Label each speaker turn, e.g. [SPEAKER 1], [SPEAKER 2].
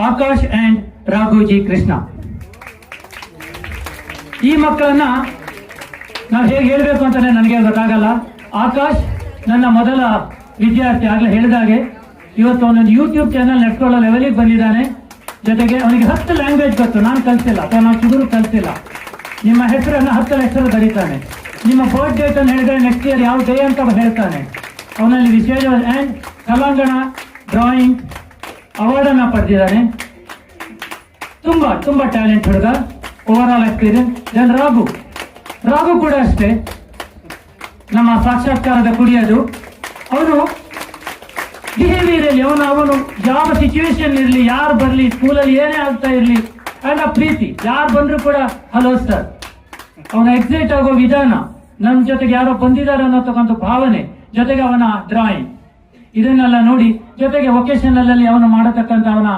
[SPEAKER 1] Akash and ರಾಘೋಜಿ Krishna. ಈ ಮಕ್ಕಳನ್ನ ನಾವು ಹೇಗೆ ಹೇಳಬೇಕು ಅಂತಾನೆ ನನಗೆ ಗೊತ್ತಾಗಲ್ಲ. ಆಕಾಶ್ ನನ್ನ ಮೊದಲ ವಿದ್ಯಾರ್ಥಿ, ಆಗಲೇ ಹೇಳಿದಾಗೆ ಇವತ್ತು ಒಂದೊಂದು ಯೂಟ್ಯೂಬ್ ಚಾನಲ್ ನೆಟ್ಕೊಳ್ಳೋ ಲೆವೆಲಿಗೆ ಬಂದಿದ್ದಾನೆ. ಜೊತೆಗೆ ಅವನಿಗೆ 10 ಲ್ಯಾಂಗ್ವೇಜ್ ಗೊತ್ತು, ನಾನು ಕಲಿಸಿಲ್ಲ ಅಥವಾ ನಾವು ಚಿಗುರು ಕಲಿಸಿಲ್ಲ. ನಿಮ್ಮ ಹೆಸರನ್ನು 10 ಹೆಸರು ಬರೀತಾನೆ. ನಿಮ್ಮ ಬರ್ತ್ ಡೇಟ್ ಅನ್ನು ಹೇಳಿದ್ರೆ ನೆಕ್ಸ್ಟ್ ಇಯರ್ ಯಾವ ಡೇ ಅಂತ ಹೇಳ್ತಾನೆ. ಅವನಲ್ಲಿ ವಿಶೇಷ ಆ್ಯಂಡ್ ಕಲಾಂಗಣ ಡ್ರಾಯಿಂಗ್ ಅವಾರ್ಡನ್ನು ಪಡೆದಿದ್ದಾನೆ. ತುಂಬಾ ಟ್ಯಾಲೆಂಟ್ ಹುಡುಗ, overall experience. Then Raghu ಕೂಡ ಅಷ್ಟೇ, ನಮ್ಮ ಸಾಕ್ಷಾತ್ಕಾರದ ಕುಡಿಯೋದು. ಅವನು ಬಿಹೇವಿಯರಲ್ಲಿ ಅವನು ಯಾವ ಸಿಚುವೇಶನ್ ಇರಲಿ, ಯಾರು ಬರಲಿ, ಸ್ಕೂಲಲ್ಲಿ ಏನೇ ಆಗ್ತಾ ಇರಲಿ, ಅಂಡ್ ಆ ಪ್ರೀತಿ, ಯಾರು ಬಂದರೂ ಕೂಡ ಹಲೋ ಸರ್. ಅವನ ಎಕ್ಸೈಟ್ ಆಗೋ ವಿಧಾನ, ನಮ್ಮ ಜೊತೆಗೆ ಯಾರೋ ಬಂದಿದ್ದಾರೆ ಅನ್ನೋತಕ್ಕಂಥ ಭಾವನೆ, ಜೊತೆಗೆ ಅವನ ಡ್ರಾಯಿಂಗ್, ಇದನ್ನೆಲ್ಲ ನೋಡಿ ಜೊತೆಗೆ ವೊಕೇಶನಲ್ ಅಲ್ಲಿ ಅವನು ಮಾಡತಕ್ಕಂಥ ಅವನ